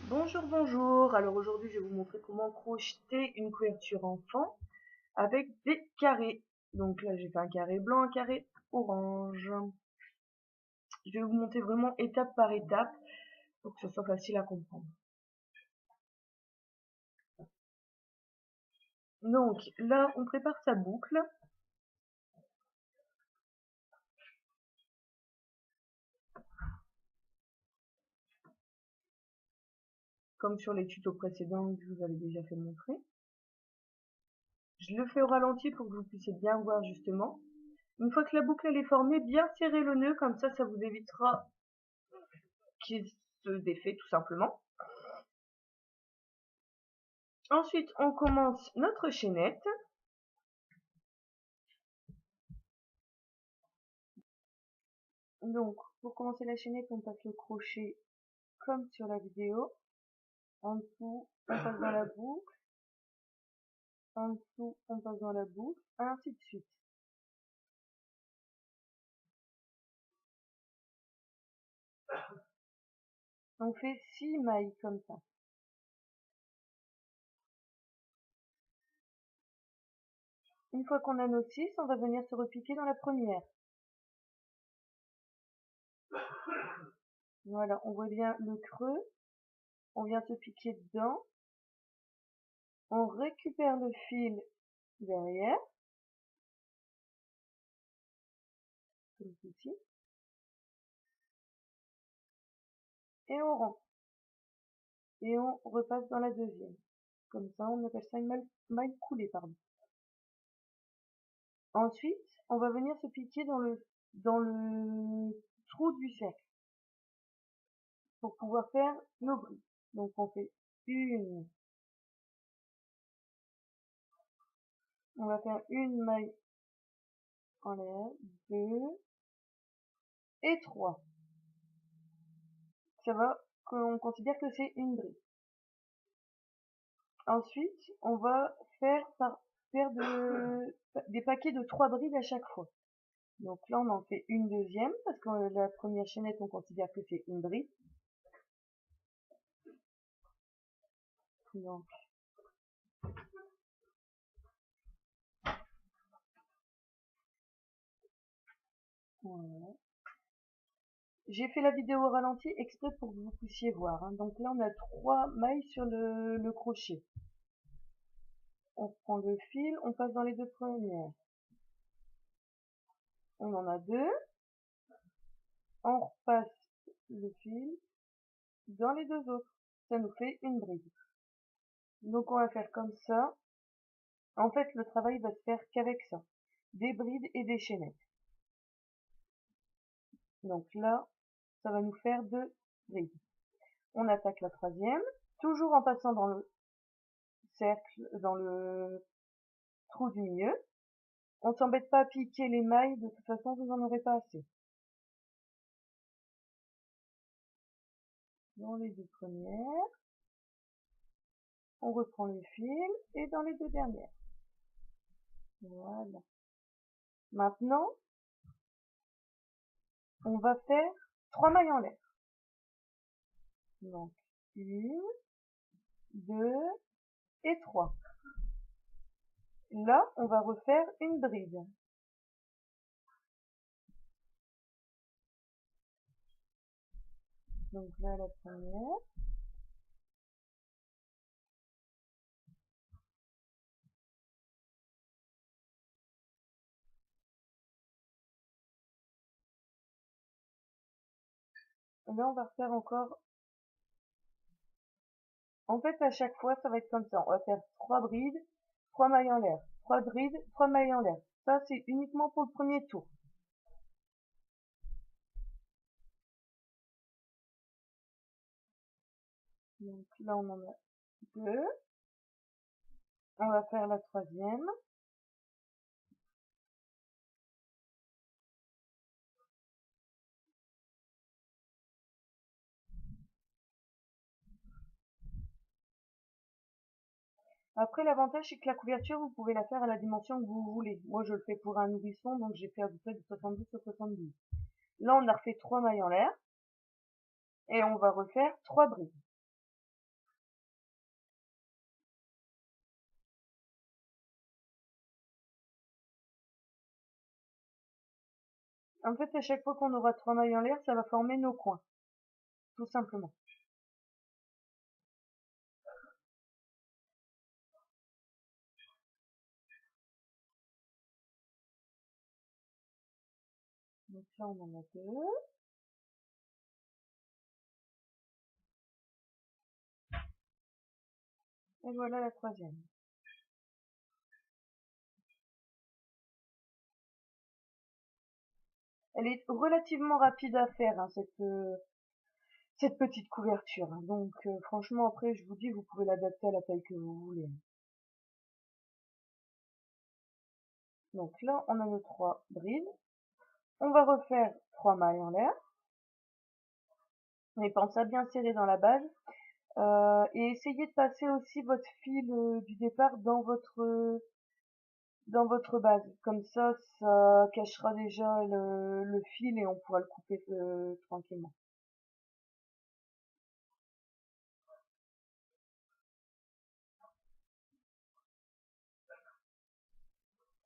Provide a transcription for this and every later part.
Bonjour, bonjour. Alors aujourd'hui, je vais vous montrer comment crocheter une couverture enfant avec des carrés. Donc là, j'ai fait un carré blanc, un carré orange. Je vais vous montrer vraiment étape par étape pour que ce soit facile à comprendre. Donc là, on prépare sa boucle. Comme sur les tutos précédents que je vous avais déjà fait montrer. Je le fais au ralenti pour que vous puissiez bien voir justement. Une fois que la boucle elle est formée, bien serrer le nœud, comme ça vous évitera qu'il se défait tout simplement. Ensuite, on commence notre chaînette. Donc, pour commencer la chaînette, on passe le crochet comme sur la vidéo. En dessous, on passe dans la boucle. En dessous, on passe dans la boucle, ainsi de suite. On fait 6 mailles comme ça. Une fois qu'on a nos 6, on va venir se repiquer dans la première. Voilà, on voit bien le creux. On vient se piquer dedans. On récupère le fil derrière, comme ceci, et on rentre. Et on repasse dans la deuxième. Comme ça, on appelle ça une maille coulée, pardon. Ensuite, on va venir se piquer dans le trou du cercle pour pouvoir faire nos brides. Donc on fait on va faire une maille en l'air, 2 et 3. Ça va qu'on considère que c'est une bride. Ensuite, on va faire des paquets de 3 brides à chaque fois. Donc là, on en fait une deuxième parce que la première chaînette, on considère que c'est une bride. Donc, voilà. J'ai fait la vidéo au ralenti exprès pour que vous puissiez voir. Hein. Donc là, on a 3 mailles sur le crochet. On prend le fil, on passe dans les 2 premières. On en a 2. On repasse le fil dans les 2 autres. Ça nous fait une bride. Donc on va faire comme ça. En fait, le travail va se faire qu'avec ça. Des brides et des chaînettes. Donc là, ça va nous faire 2 brides. On attaque la troisième, toujours en passant dans le cercle, dans le trou du milieu. On s'embête pas à piquer les mailles, de toute façon vous en aurez pas assez. Dans les 2 premières, on reprend le fil et dans les 2 dernières. Voilà. Maintenant, on va faire 3 mailles en l'air. Donc, 1, 2 et 3. Là, on va refaire une bride. Donc là, la première. Et là, on va refaire encore. En fait, à chaque fois, ça va être comme ça. On va faire 3 brides, 3 mailles en l'air. 3 brides, 3 mailles en l'air. Ça, c'est uniquement pour le premier tour. Donc là, on en a 2. On va faire la troisième. Après, l'avantage, c'est que la couverture, vous pouvez la faire à la dimension que vous voulez. Moi, je le fais pour un nourrisson, donc j'ai fait à peu près de 70 sur 72. Là, on a refait 3 mailles en l'air. Et on va refaire 3 brides. En fait, à chaque fois qu'on aura 3 mailles en l'air, ça va former nos coins, tout simplement. Donc là, on en a 2. Et voilà la troisième. Elle est relativement rapide à faire, hein, cette petite couverture, hein. Donc franchement, après, je vous dis, vous pouvez l'adapter à la taille que vous voulez. Donc là, on a nos 3 brides. On va refaire 3 mailles en l'air. Et pensez à bien serrer dans la base. Et essayez de passer aussi votre fil du départ dans votre base. Comme ça cachera déjà le fil et on pourra le couper tranquillement.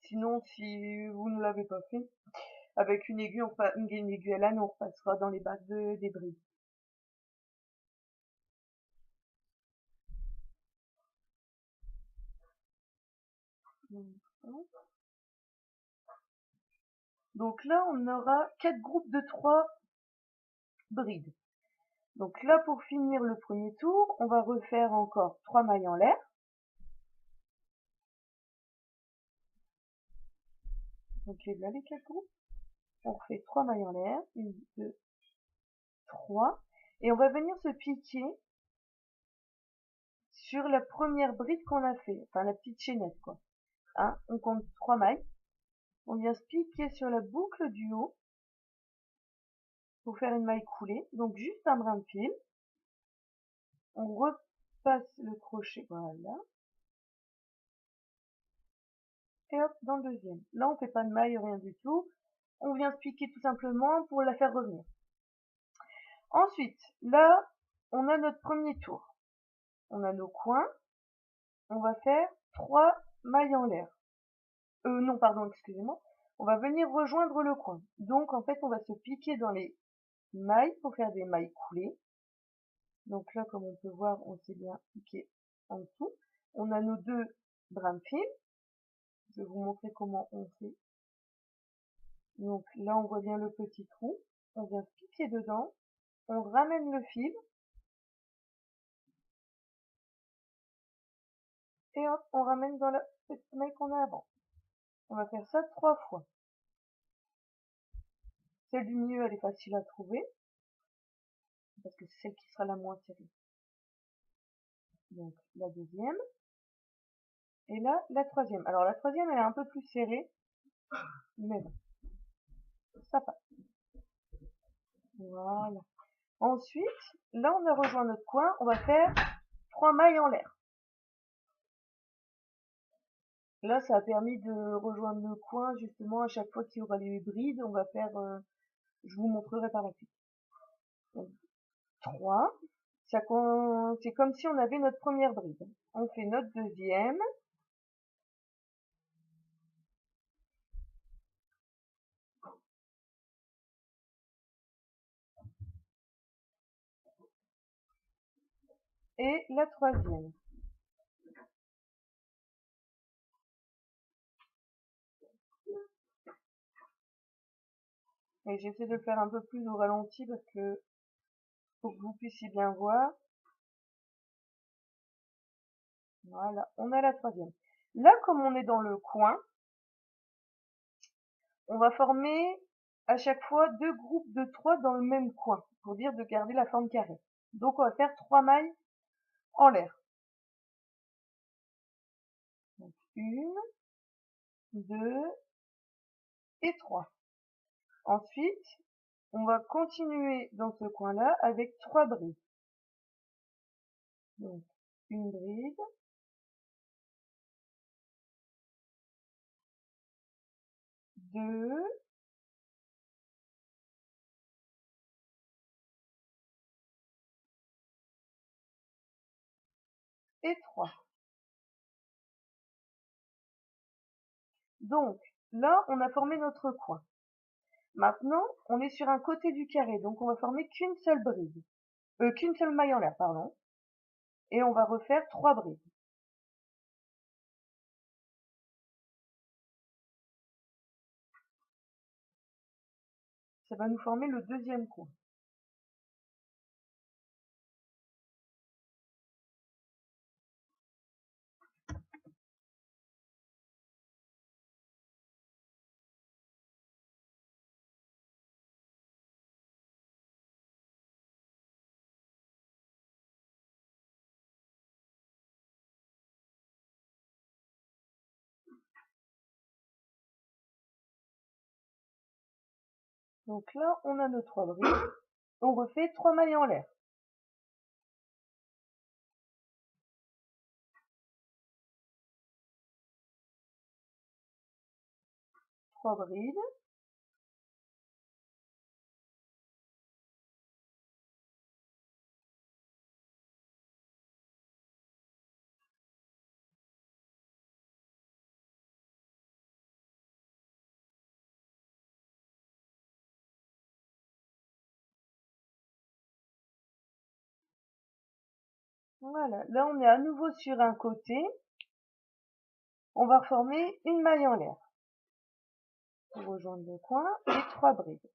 Sinon, si vous ne l'avez pas fait, avec une aiguille, une aiguille à l'âne, on repassera dans les bases des brides. Donc là, on aura 4 groupes de 3 brides. Donc là, pour finir le premier tour, on va refaire encore 3 mailles en l'air. Donc là, les 4 groupes. On refait 3 mailles en l'air. 1, 2, 3. Et on va venir se piquer sur la première bride qu'on a fait. Enfin, la petite chaînette, quoi. Hein, on compte 3 mailles. On vient se piquer sur la boucle du haut pour faire une maille coulée. Donc juste un brin de fil. On repasse le crochet, voilà. Et hop, dans le deuxième. Là, on fait pas de maille, rien du tout. On vient se piquer tout simplement pour la faire revenir. Ensuite, là, on a notre premier tour. On a nos coins. On va faire 3 mailles en l'air. Non, pardon, excusez-moi. On va venir rejoindre le coin. Donc, en fait, on va se piquer dans les mailles pour faire des mailles coulées. Donc là, comme on peut voir, on s'est bien piqué en dessous. On a nos 2 brins de fil. Je vais vous montrer comment on fait. Donc là, on voit bien le petit trou. On vient se piquer dedans. On ramène le fil. Et hop, on ramène dans la petite maille qu'on a avant. On va faire ça 3 fois. Celle du milieu, elle est facile à trouver. Parce que c'est celle qui sera la moins serrée. Donc la deuxième. Et là, la troisième. Alors la troisième, elle est un peu plus serrée. Mais bon, ça passe. Voilà. Ensuite, là, on a rejoint notre coin. On va faire 3 mailles en l'air. Là, ça a permis de rejoindre le coin, justement, à chaque fois qu'il y aura les brides, on va faire, je vous montrerai par la suite. Donc, 3. C'est comme si on avait notre première bride. On fait notre deuxième. Et la troisième. Et j'essaie de le faire un peu plus au ralenti parce que faut que vous puissiez bien voir. Voilà, on a la troisième. Là, comme on est dans le coin, on va former à chaque fois 2 groupes de 3 dans le même coin, pour dire de garder la forme carrée. Donc on va faire 3 mailles en l'air. Donc 1, 2 et 3. Ensuite, on va continuer dans ce coin-là avec 3 brides. Donc une bride, 2, et 3. Donc là, on a formé notre coin. Maintenant, on est sur un côté du carré, donc on va former qu'une seule bride. Qu'une seule maille en l'air, pardon. Et on va refaire 3 brides. Ça va nous former le deuxième coin. Donc là, on a nos 3 brides. On refait 3 mailles en l'air. 3 brides. Voilà, là on est à nouveau sur un côté. On va former une maille en l'air. Pour rejoindre le coin et 3 brides.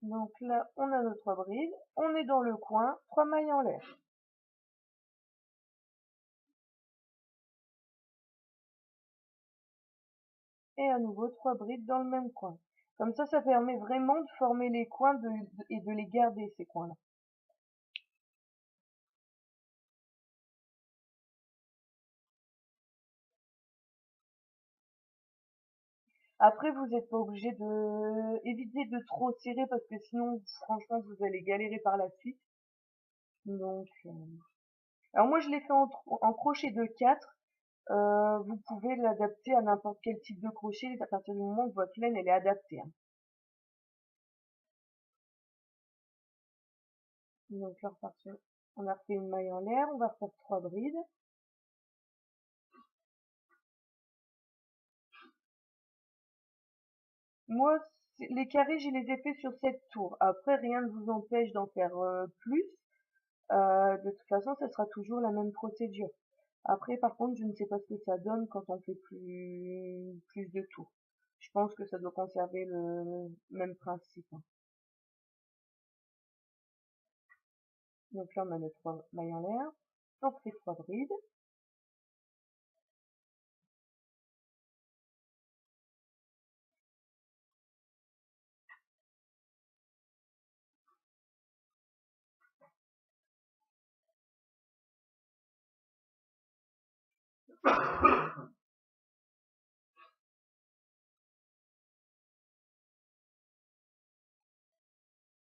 Donc là, on a nos 3 brides. On est dans le coin, 3 mailles en l'air. Et à nouveau 3 brides dans le même coin. Comme ça permet vraiment de former les coins et de les garder, ces coins-là. Après, vous n'êtes pas obligé de éviter de trop serrer parce que sinon, franchement, vous allez galérer par la suite. Donc, alors moi, je l'ai fait en crochet de 4. Vous pouvez l'adapter à n'importe quel type de crochet à partir du moment où votre laine elle est adaptée, hein. Donc là, on a refait une maille en l'air, on va refaire 3 brides. Moi, les carrés, je les ai fait sur 7 tours. Après, rien ne vous empêche d'en faire plus. De toute façon, ça sera toujours la même procédure. Après, par contre, je ne sais pas ce que ça donne quand on fait plus de tours. Je pense que ça doit conserver le même principe, hein. Donc là, on a nos 3 mailles en l'air. On fait 3 brides.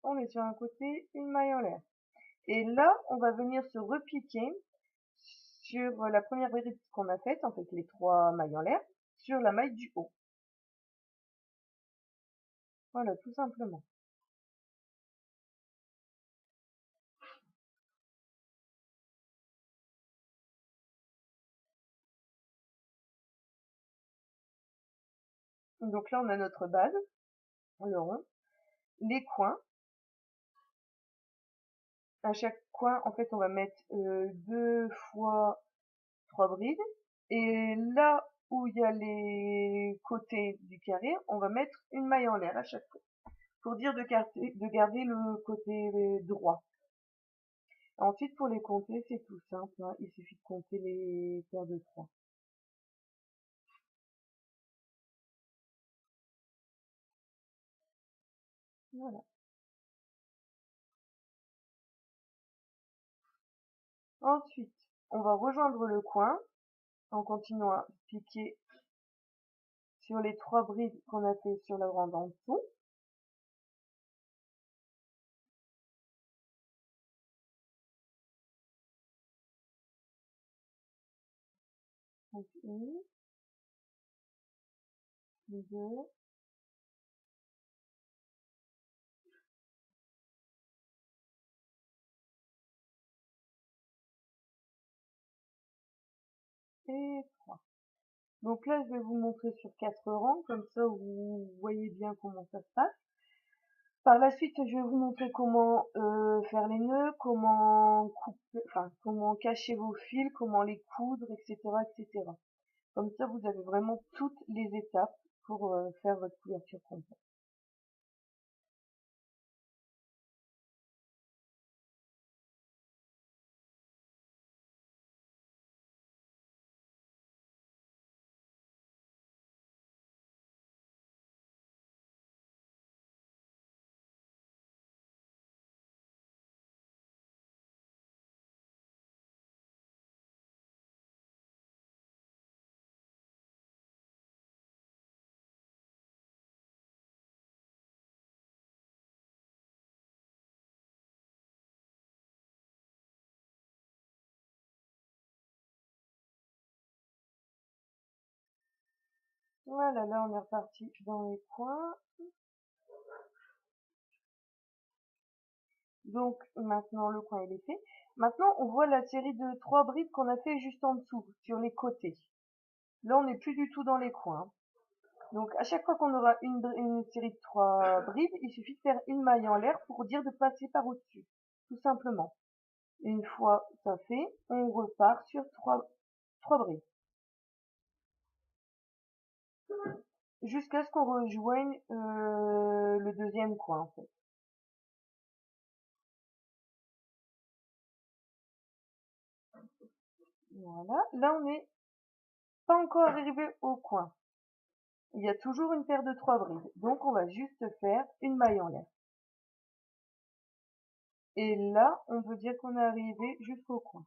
On est sur un côté, une maille en l'air. Et là, on va venir se repiquer sur la première bride qu'on a faite, en fait les 3 mailles en l'air, sur la maille du haut. Voilà, tout simplement. Donc là, on a notre base, le rond, les coins. À chaque coin, en fait, on va mettre 2 fois 3 brides. Et là où il y a les côtés du carré, on va mettre une maille en l'air à chaque fois, pour dire de garder le côté droit. Ensuite, pour les compter, c'est tout simple, hein. Il suffit de compter les paires de 3. Voilà. Ensuite, on va rejoindre le coin en continuant à piquer sur les 3 brides qu'on a fait sur la grande en dessous. Donc, une, deux, et trois. Donc là, je vais vous montrer sur 4 rangs, comme ça vous voyez bien comment ça se passe. Par la suite, je vais vous montrer comment faire les nœuds, comment couper, enfin comment cacher vos fils, comment les coudre, etc., etc. Comme ça, vous avez vraiment toutes les étapes pour faire votre couverture complète. Voilà, là on est reparti dans les coins. Donc maintenant le coin il est fait. Maintenant on voit la série de 3 brides qu'on a fait juste en dessous, sur les côtés. Là on n'est plus du tout dans les coins. Donc à chaque fois qu'on aura une série de 3 brides, il suffit de faire une maille en l'air pour dire de passer par au-dessus. Tout simplement. Une fois ça fait, on repart sur 3 brides. Jusqu'à ce qu'on rejoigne le deuxième coin en fait. Voilà, là on n'est pas encore arrivé au coin. Il y a toujours une paire de 3 brides, donc on va juste faire une maille en l'air. Et là, on peut dire qu'on est arrivé jusqu'au coin.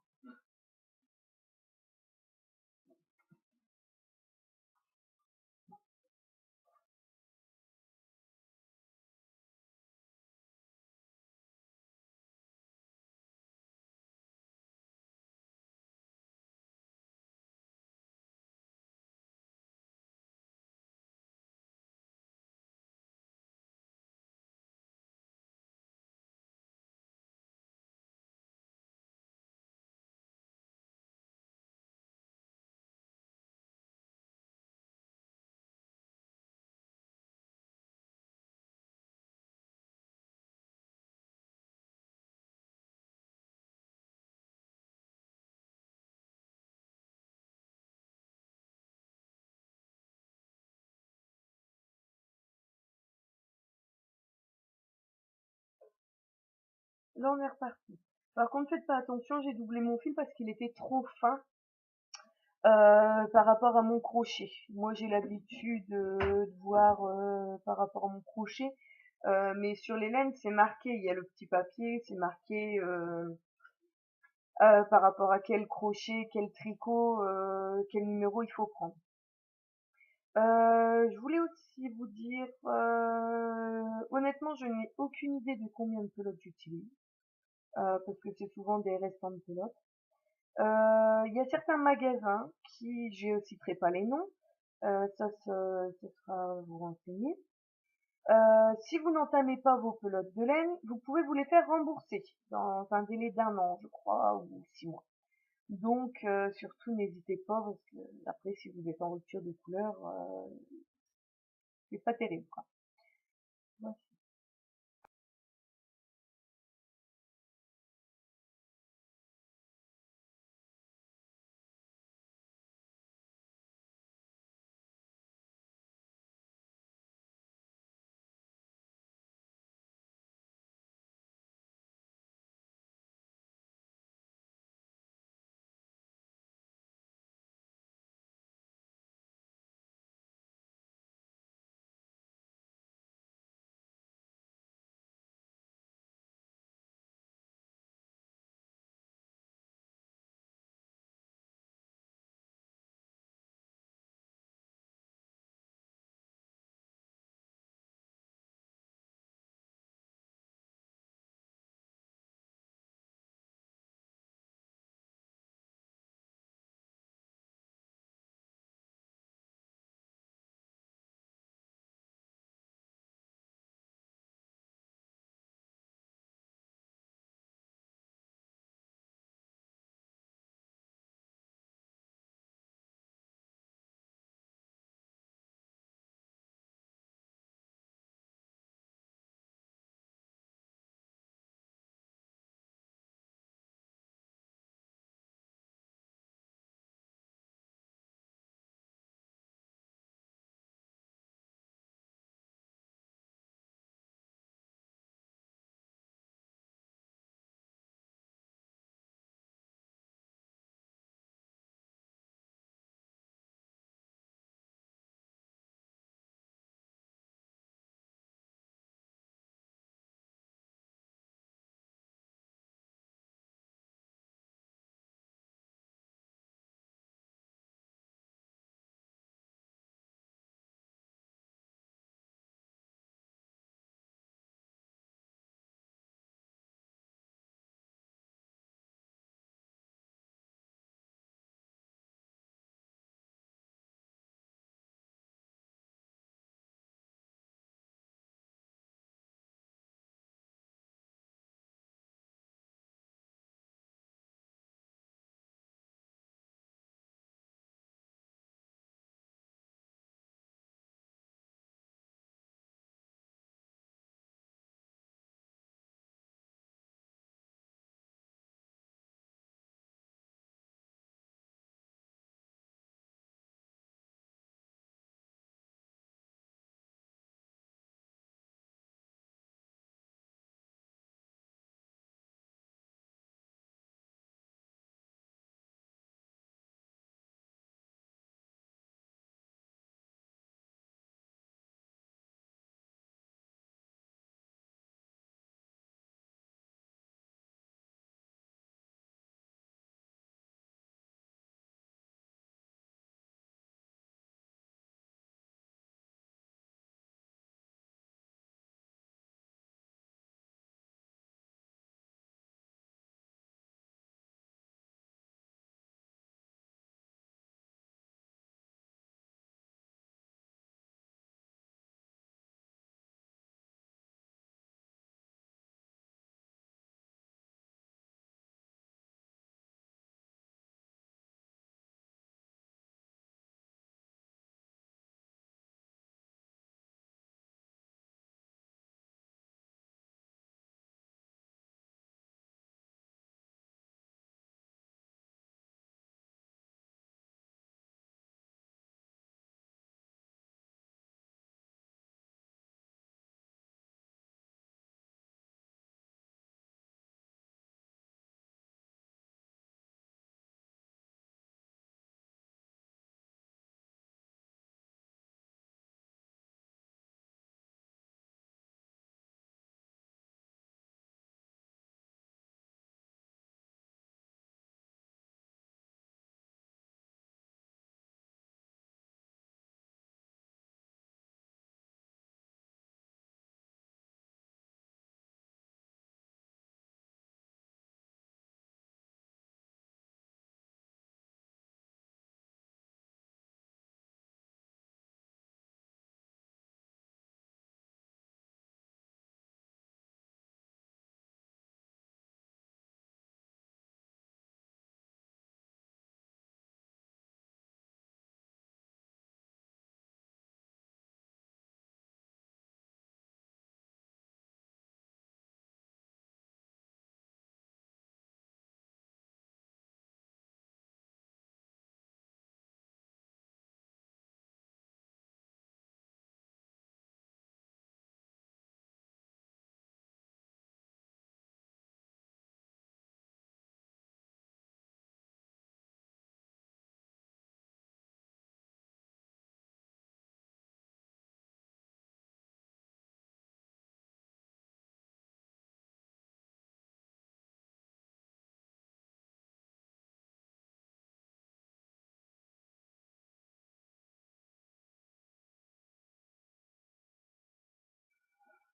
Là, on est reparti. Par contre, faites pas attention, j'ai doublé mon fil parce qu'il était trop fin par rapport à mon crochet. Moi, j'ai l'habitude de voir par rapport à mon crochet, mais sur les laines, c'est marqué. Il y a le petit papier, c'est marqué par rapport à quel crochet, quel tricot, quel numéro il faut prendre. Je voulais aussi vous dire, honnêtement, je n'ai aucune idée de combien de pelotes j'utilise, parce que c'est souvent des restants de pelotes. Il y a certains magasins qui, je citerai pas les noms, ça sera à vous renseigner. Si vous n'entamez pas vos pelotes de laine, vous pouvez vous les faire rembourser dans un délai d'1 an, je crois, ou 6 mois. Donc, surtout, n'hésitez pas, parce que après, si vous êtes en rupture de couleur, c'est pas terrible, quoi. Ouais.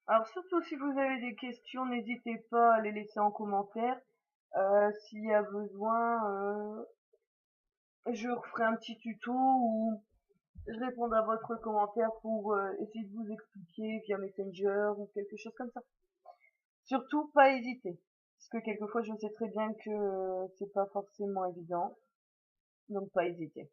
Alors surtout si vous avez des questions, n'hésitez pas à les laisser en commentaire. S'il y a besoin, je referai un petit tuto où je répondrai à votre commentaire pour essayer de vous expliquer via Messenger ou quelque chose comme ça. Surtout, pas hésiter. Parce que quelquefois, je sais très bien que c'est pas forcément évident. Donc, pas hésiter.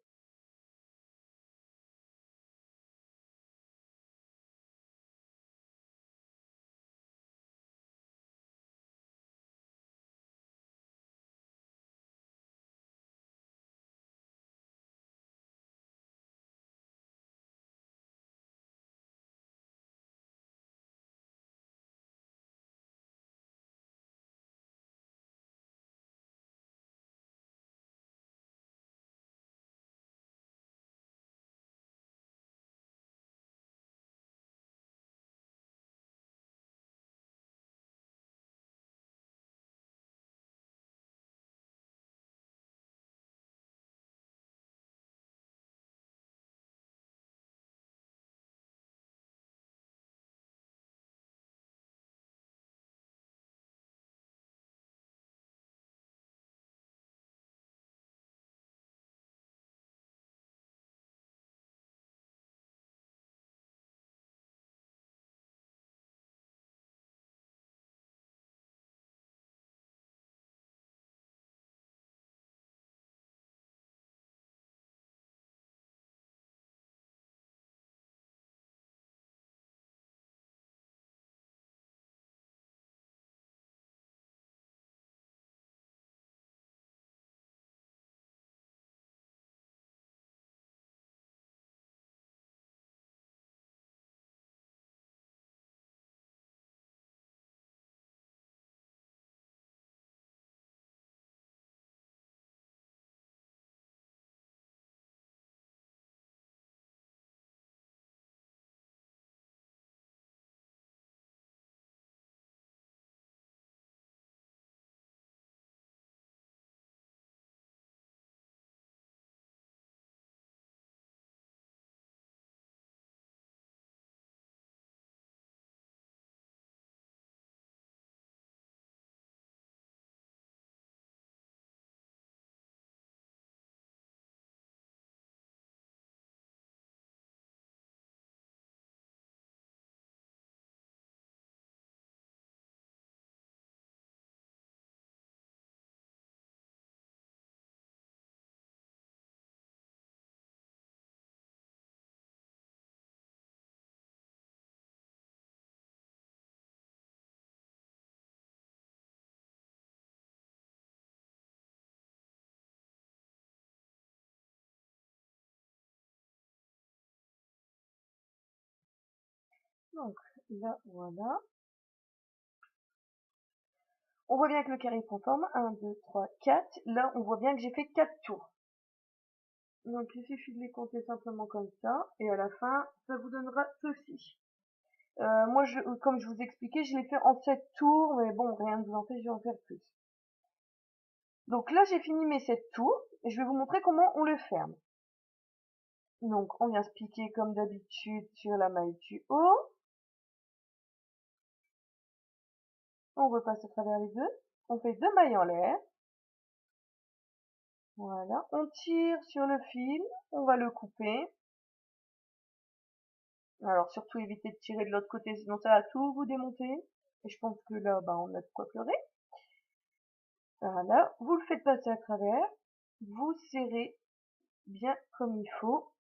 Donc, là, voilà. On voit bien que le carré prend forme. 1, 2, 3, 4. Là, on voit bien que j'ai fait 4 tours. Donc, il suffit de les compter simplement comme ça. Et à la fin, ça vous donnera ceci. Moi, comme je vous expliquais, je l'ai fait en 7 tours. Mais bon, rien ne vous empêche d'en faire plus. Donc là, j'ai fini mes 7 tours. Et je vais vous montrer comment on le ferme. Donc, on vient se piquer comme d'habitude sur la maille du haut. On repasse à travers les deux. On fait 2 mailles en l'air. Voilà. On tire sur le fil. On va le couper. Alors, surtout évitez de tirer de l'autre côté, sinon ça va tout vous démonter. Et je pense que là, on a de quoi pleurer. Voilà. Vous le faites passer à travers. Vous serrez bien comme il faut.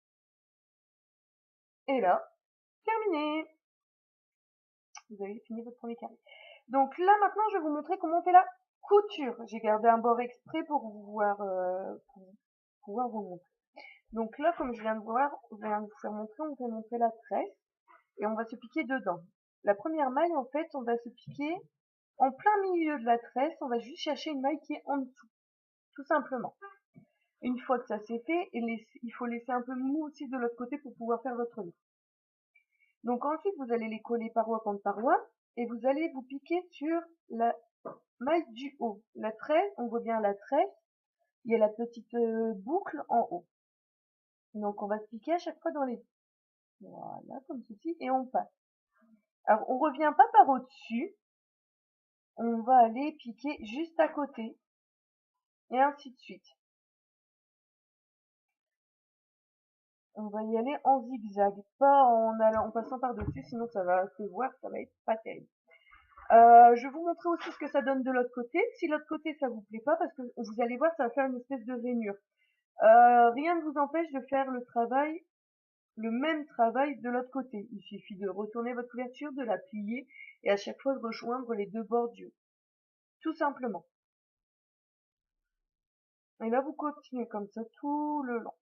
Et là, terminé. Vous avez fini votre premier carré. Donc là, maintenant, je vais vous montrer comment on fait la couture. J'ai gardé un bord exprès pour pouvoir vous montrer. Donc là, comme je viens de vous faire montrer, on va montrer la tresse et on va se piquer dedans. La première maille, en fait, on va se piquer en plein milieu de la tresse. On va juste chercher une maille qui est en dessous, tout simplement. Une fois que ça c'est fait, il faut laisser un peu mou aussi de l'autre côté pour pouvoir faire votre nœud. Donc ensuite, vous allez les coller paroi contre paroi et vous allez vous piquer sur la maille du haut. La tresse, on voit bien la tresse, il y a la petite boucle en haut. Donc on va se piquer à chaque fois dans les... Voilà, comme ceci, et on passe. Alors on revient pas par au-dessus, on va aller piquer juste à côté, et ainsi de suite. On va y aller en zigzag, pas en passant par-dessus, sinon ça va se voir, ça va être pas terrible. Je vais vous montrer aussi ce que ça donne de l'autre côté. Si l'autre côté ça vous plaît pas, parce que vous allez voir, ça va faire une espèce de rainure. Rien ne vous empêche de faire le même travail de l'autre côté. Il suffit de retourner votre couverture, de la plier et à chaque fois de rejoindre les deux bords du haut. Tout simplement. Et là, vous continuez comme ça tout le long.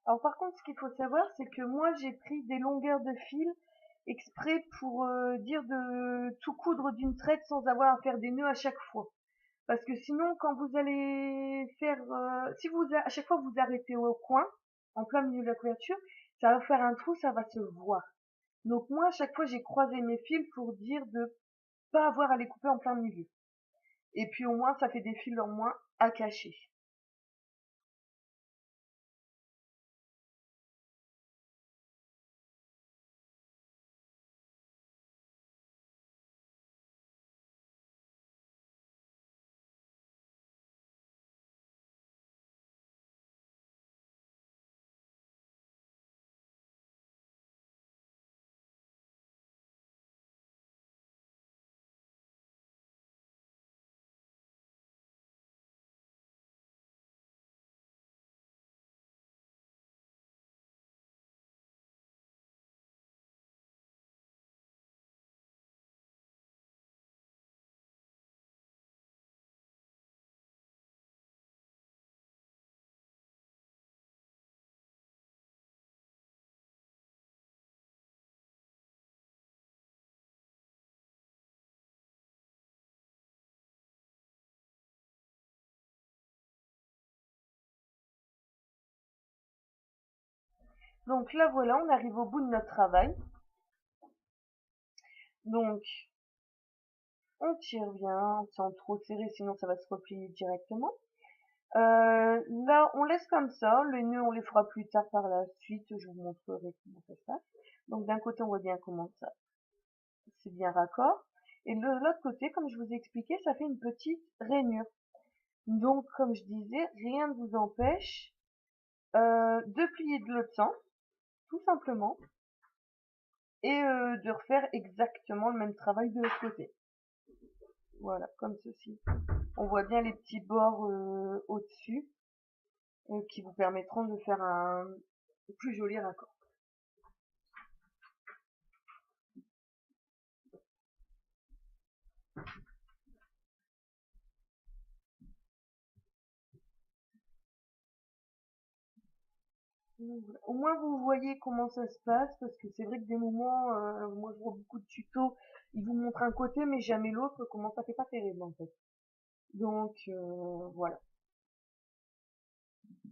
Alors par contre, ce qu'il faut savoir, c'est que moi j'ai pris des longueurs de fil exprès pour dire de tout coudre d'une traite sans avoir à faire des nœuds à chaque fois. Parce que sinon, quand vous allez faire, si à chaque fois vous arrêtez au coin, en plein milieu de la couverture, ça va faire un trou, ça va se voir. Donc moi, à chaque fois, j'ai croisé mes fils pour dire de pas avoir à les couper en plein milieu. Et puis au moins, ça fait des fils en moins à cacher. Donc là voilà, on arrive au bout de notre travail. Donc on tire bien sans trop serrer, sinon ça va se replier directement. Là on laisse comme ça, les nœuds on les fera plus tard par la suite, je vous montrerai comment ça se passe. Donc d'un côté on voit bien comment ça, c'est bien raccord. Et de l'autre côté, comme je vous ai expliqué, ça fait une petite rainure. Donc comme je disais, rien ne vous empêche de plier de l'autre sens, tout simplement, et de refaire exactement le même travail de l'autre côté. Voilà, comme ceci. On voit bien les petits bords au-dessus qui vous permettront de faire un plus joli raccord. Donc, voilà. Au moins vous voyez comment ça se passe, parce que c'est vrai que des moments, moi je vois beaucoup de tutos, ils vous montrent un côté mais jamais l'autre, comment ça fait pas terrible en fait. Donc voilà,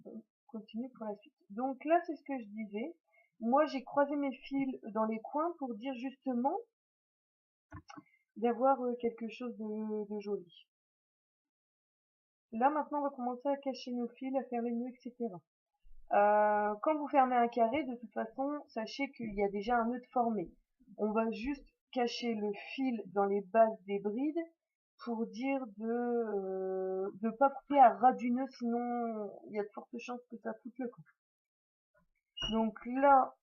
on continue pour la suite. Donc là c'est ce que je disais, moi j'ai croisé mes fils dans les coins pour dire justement d'avoir quelque chose de joli. Là maintenant on va commencer à cacher nos fils, à faire les nœuds, etc. Quand vous fermez un carré, de toute façon, sachez qu'il y a déjà un nœud de formé. On va juste cacher le fil dans les bases des brides pour dire de pas couper à ras du nœud, sinon il y a de fortes chances que ça foute le camp. Donc là,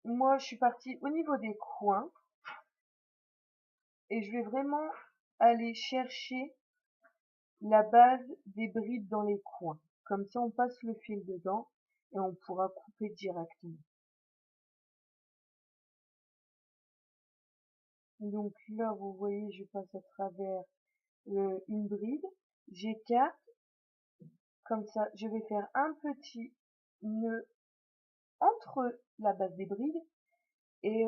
moi je suis partie au niveau des coins et je vais vraiment aller chercher la base des brides dans les coins. Comme ça on passe le fil dedans et on pourra couper directement. Donc là, vous voyez, je passe à travers une bride. J'écarte. Comme ça, je vais faire un petit nœud entre la base des brides et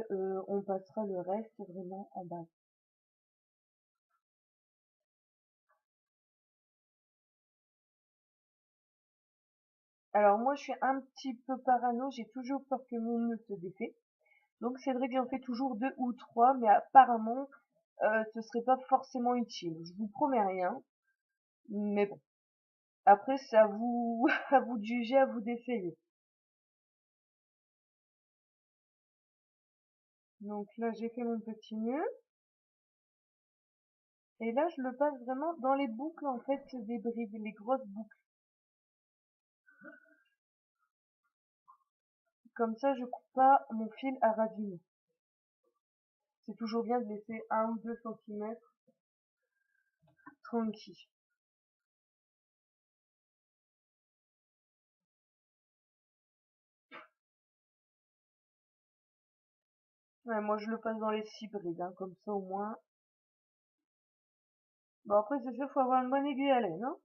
on passera le reste vraiment en base. Alors moi, je suis un petit peu parano. J'ai toujours peur que mon nœud se défait. Donc c'est vrai que j'en fais toujours 2 ou 3, mais apparemment, ce serait pas forcément utile. Je vous promets rien, mais bon. Après, c'est à vous, à vous de juger, à vous d'essayer. Donc là, j'ai fait mon petit nœud. Et là, je le passe vraiment dans les boucles, en fait, des brides, les grosses boucles. Comme ça, je coupe pas mon fil à ras du nœud. C'est toujours bien de laisser 1 ou 2 centimètres tranquille. Ouais, moi, je le passe dans les 6 brides, hein, comme ça, au moins. Bon, après, c'est sûr, faut avoir une bonne aiguille à laine, hein.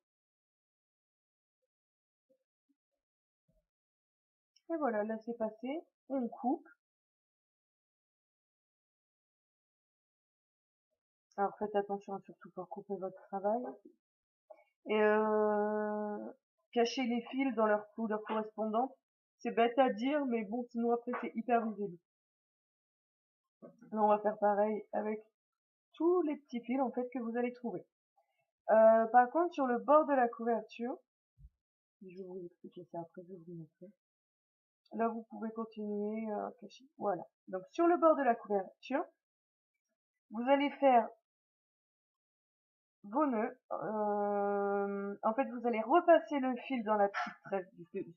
Et voilà, là, c'est passé. On coupe. Alors, faites attention, surtout pour couper votre travail. Et cachez les fils dans leur couleur correspondante. C'est bête à dire, mais bon, sinon après c'est hyper visible. Là, on va faire pareil avec tous les petits fils en fait que vous allez trouver. Par contre, sur le bord de la couverture, je vais vous expliquer ça après, je vais vous montrer. Là, vous pouvez continuer à cacher. Voilà. Donc, sur le bord de la couverture, vous allez faire vos nœuds. En fait, vous allez repasser le fil dans la petite tresse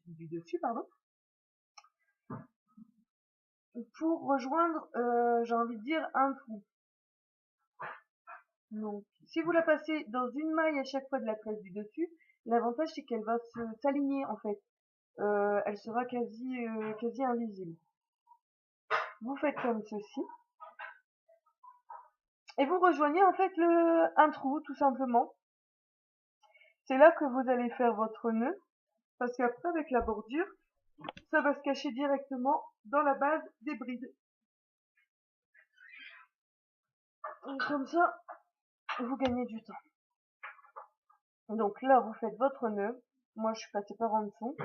du dessus, pardon, pour rejoindre, j'ai envie de dire, un trou. Donc, si vous la passez dans une maille à chaque fois de la tresse du dessus, l'avantage c'est qu'elle va s'aligner en fait. Elle sera quasi invisible. Vous faites comme ceci. Et vous rejoignez en fait un trou tout simplement. C'est là que vous allez faire votre nœud. Parce qu'après avec la bordure, ça va se cacher directement dans la base des brides. Donc, comme ça, vous gagnez du temps. Donc là, vous faites votre nœud. Moi, je suis passée par en dessous.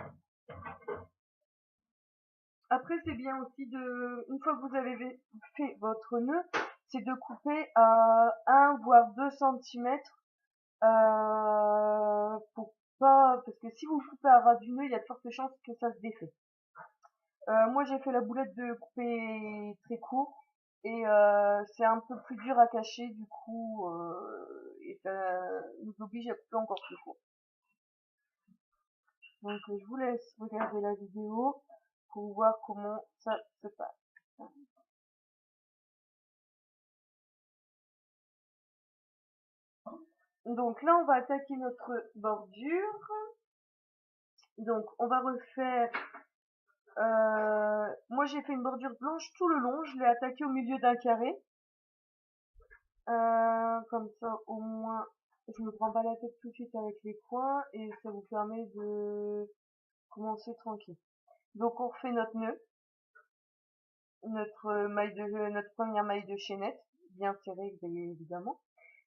Après, c'est bien aussi une fois que vous avez fait votre nœud, c'est de couper à 1 voire 2 centimètres pour pas, parce que si vous coupez à ras du nœud, il y a de fortes chances que ça se défait. Moi, j'ai fait la boulette de couper très court et c'est un peu plus dur à cacher du coup et ça nous oblige à couper encore plus court. Donc, je vous laisse regarder la vidéo pour voir comment ça se passe. Donc là, on va attaquer notre bordure. Donc, on va refaire... moi, j'ai fait une bordure blanche tout le long. Je l'ai attaqué au milieu d'un carré. Comme ça, au moins, je me prends pas la tête tout de suite avec les coins et ça vous permet de commencer tranquille. Donc, on refait notre nœud, notre première maille de chaînette, bien serrée évidemment.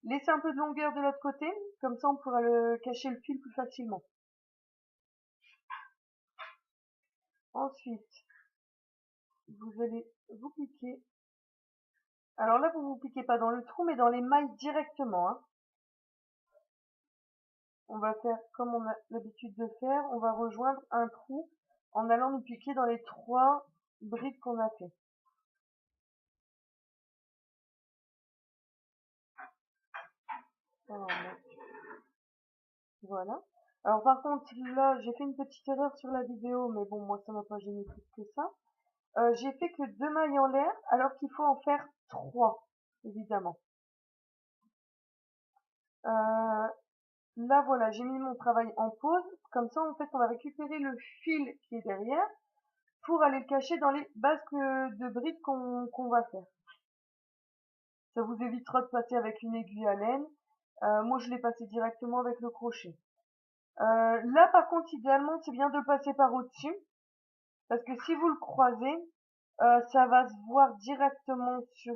Laissez un peu de longueur de l'autre côté, comme ça on pourra cacher le fil plus facilement. Ensuite, vous allez vous piquer. Alors là, vous piquez pas dans le trou, mais dans les mailles directement, hein. On va faire comme on a l'habitude de faire, on va rejoindre un trou en allant nous piquer dans les 3 brides qu'on a fait. Voilà. Alors par contre, là, j'ai fait une petite erreur sur la vidéo, mais bon, moi, ça m'a pas gêné plus que ça. J'ai fait que 2 mailles en l'air, alors qu'il faut en faire 3, évidemment. Là, voilà, j'ai mis mon travail en pause. Comme ça, en fait, on va récupérer le fil qui est derrière pour aller le cacher dans les basques de brides qu'on va faire. Ça vous évitera de passer avec une aiguille à laine. Moi, je l'ai passé directement avec le crochet. Là, par contre, idéalement, c'est bien de le passer par au-dessus. Parce que si vous le croisez, ça va se voir directement sur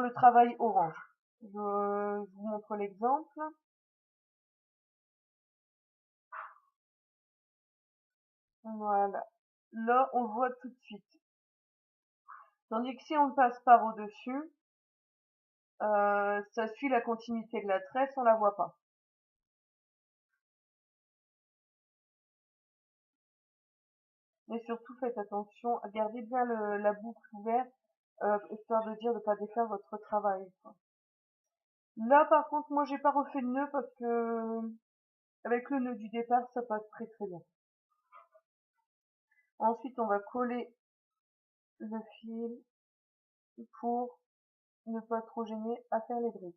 le travail orange. Je vous montre l'exemple. Voilà. Là, on le voit tout de suite. Tandis que si on le passe par au-dessus, ça suit la continuité de la tresse, on la voit pas. Mais surtout, faites attention, gardez bien la boucle ouverte, histoire de dire de pas défaire votre travail, quoi. Là, par contre, moi, j'ai pas refait le nœud parce que avec le nœud du départ, ça passe très très bien. Ensuite, on va coller le fil pour ne pas trop gêner à faire les brides.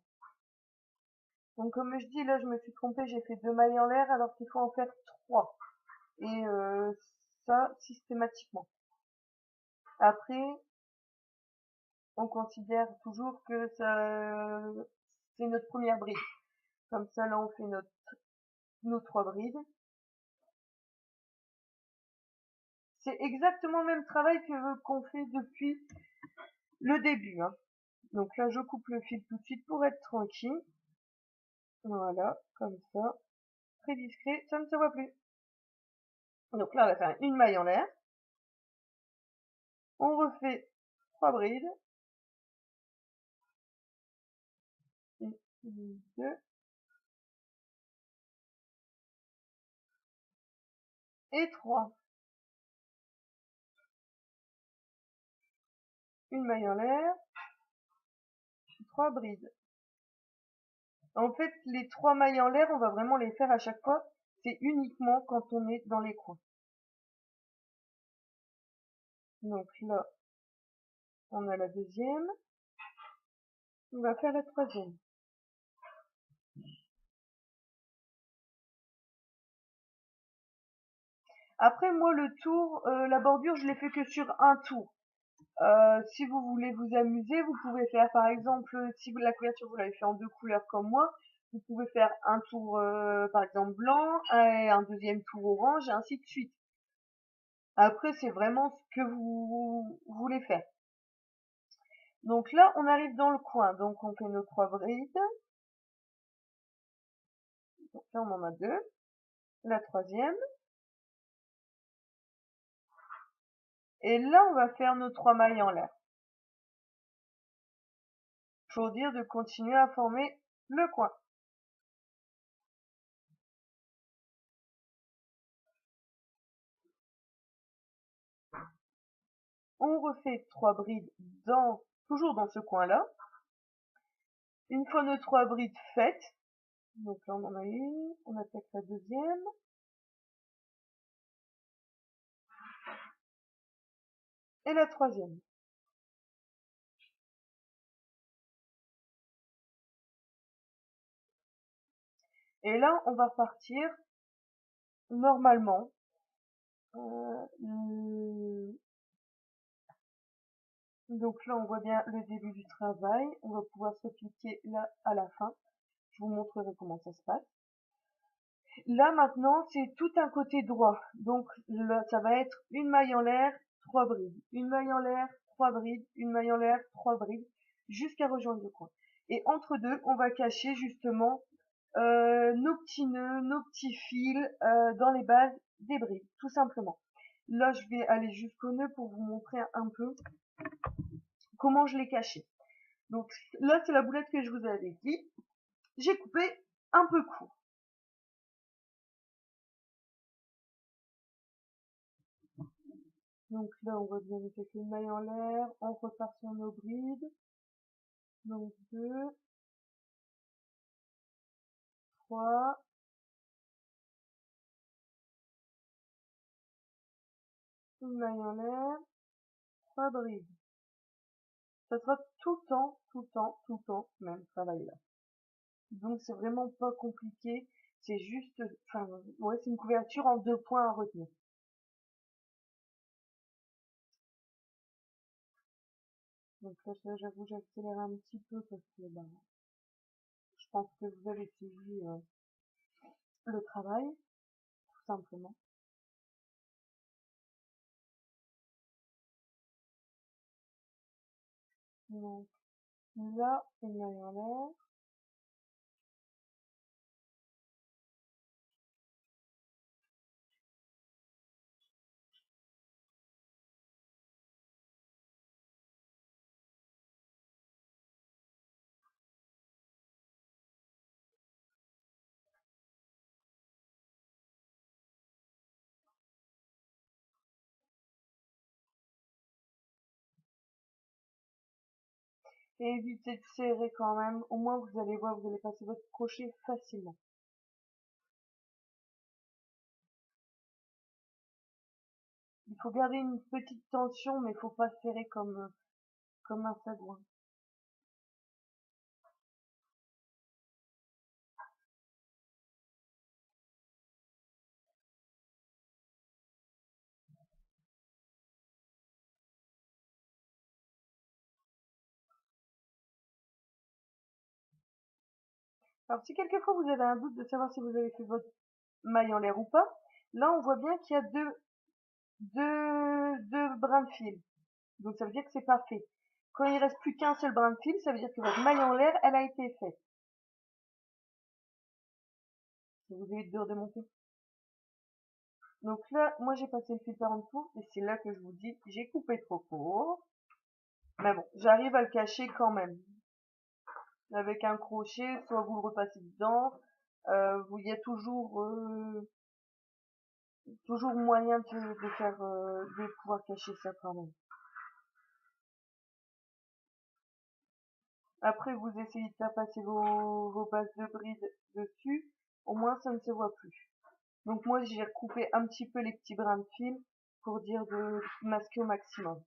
Donc, comme je dis, là, je me suis trompée, j'ai fait 2 mailles en l'air alors qu'il faut en faire 3. Et ça, systématiquement. Après, on considère toujours que ça, c'est notre première bride. Comme ça, là, on fait nos 3 brides. C'est exactement le même travail qu'on fait depuis le début, hein. Donc là, je coupe le fil tout de suite pour être tranquille. Voilà, comme ça. Très discret, ça ne se voit plus. Donc là, on va faire une maille en l'air. On refait 3 brides. 1, 2 et 3. Une maille en l'air, 3 brides. En fait, les 3 mailles en l'air, on va vraiment les faire à chaque fois. C'est uniquement quand on est dans les coins. Donc là, on a la deuxième. On va faire la troisième. Après, moi, le tour, la bordure, je l'ai fait que sur un tour. Si vous voulez vous amuser, vous pouvez faire, par exemple, si la couverture, vous l'avez fait en 2 couleurs comme moi, vous pouvez faire un tour, par exemple, blanc, et un deuxième tour orange, et ainsi de suite. Après, c'est vraiment ce que vous voulez faire. Donc là, on arrive dans le coin. Donc, on fait nos 3 brides. Donc là, on en a 2. La troisième. Et là, on va faire nos 3 mailles en l'air. Faut dire de continuer à former le coin. On refait 3 brides toujours dans ce coin-là. Une fois nos 3 brides faites, donc là on en a une, on attaque la deuxième. Et la troisième. Et là, on va repartir normalement. Donc là, on voit bien le début du travail. On va pouvoir s'appliquer là à la fin. Je vous montrerai comment ça se passe. Là, maintenant, c'est tout un côté droit. Donc là, ça va être une maille en l'air, 3 brides. Une maille en l'air, 3 brides. Une maille en l'air, 3 brides. Jusqu'à rejoindre le coin. Et entre deux, on va cacher justement nos petits nœuds, nos petits fils dans les bases des brides, tout simplement. Là, je vais aller jusqu'au nœud pour vous montrer un peu comment je l'ai caché. Donc là, c'est la boulette que je vous avais dit. J'ai coupé un peu court. Donc là, on voit bien avec une maille en l'air. On repart sur nos brides. Donc 2, 3, une maille en l'air, 3 brides. Ça sera tout le temps, tout le temps, tout le temps, même travail là. Donc c'est vraiment pas compliqué. C'est juste, enfin, ouais, c'est une couverture en 2 points à retenir. Donc là, j'avoue, j'accélère un petit peu parce que, bah, je pense que vous avez suivi le travail, tout simplement. Donc là, une maille en l'air. Et évitez de serrer quand même. Au moins, vous allez voir, vous allez passer votre crochet facilement. Il faut garder une petite tension, mais il faut pas serrer comme un sagouin. Alors, si quelquefois vous avez un doute de savoir si vous avez fait votre maille en l'air ou pas, là, on voit bien qu'il y a deux brins de fil. Donc, ça veut dire que c'est pas fait. Quand il reste plus qu'un seul brin de fil, ça veut dire que votre maille en l'air, elle a été faite. Ça vous évite de redémonter. Donc là, moi, j'ai passé le fil par en dessous, et c'est là que je vous dis, j'ai coupé trop court. Mais bon, j'arrive à le cacher quand même. Avec un crochet, soit vous le repassez dedans, il y a toujours moyen de pouvoir cacher ça quand même. Après, vous essayez de faire passer vos bases de bride dessus, au moins ça ne se voit plus. Donc moi, j'ai recoupé un petit peu les petits brins de fil pour dire de masquer au maximum.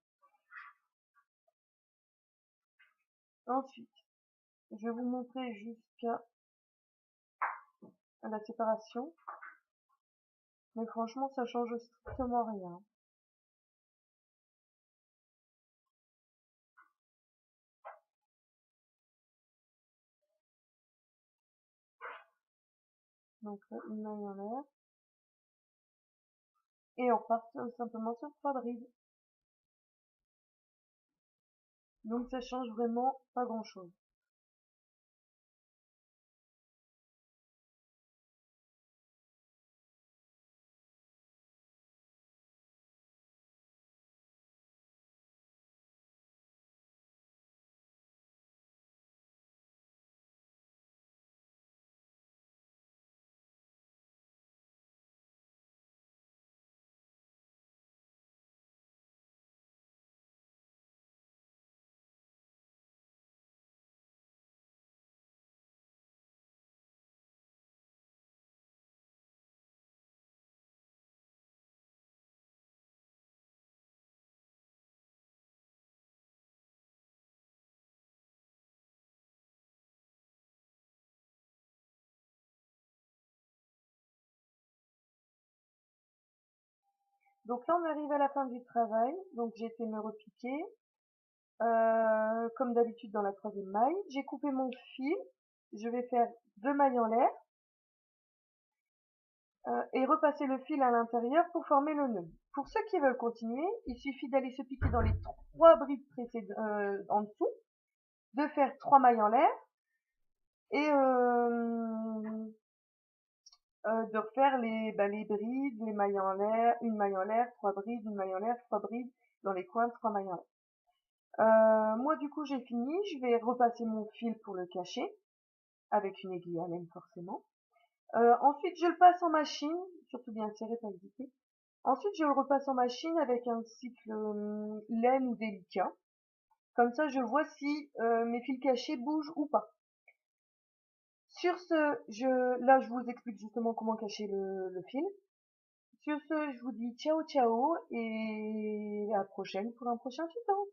Ensuite, je vais vous montrer jusqu'à la séparation. Mais franchement, ça change strictement rien. Donc là, une maille en l'air. Et on repart simplement sur 3 brides. Donc ça change vraiment pas grand chose. Donc là, on arrive à la fin du travail. Donc j'ai été me repiquer. Comme d'habitude dans la troisième maille. J'ai coupé mon fil. Je vais faire 2 mailles en l'air et repasser le fil à l'intérieur pour former le nœud. Pour ceux qui veulent continuer, il suffit d'aller se piquer dans les 3 brides précédentes en dessous, de faire 3 mailles en l'air et de refaire les brides, les mailles en l'air, une maille en l'air, 3 brides, une maille en l'air, 3 brides, dans les coins 3 mailles en l'air. Moi du coup j'ai fini, je vais repasser mon fil pour le cacher, avec une aiguille à laine forcément. Ensuite je le passe en machine, surtout bien serré, pas hésiter. Ensuite je le repasse en machine avec un cycle laine ou délicat. Comme ça je vois si mes fils cachés bougent ou pas. Sur ce, là je vous explique justement comment cacher le fil. Sur ce, je vous dis ciao ciao et à la prochaine pour un prochain tuto.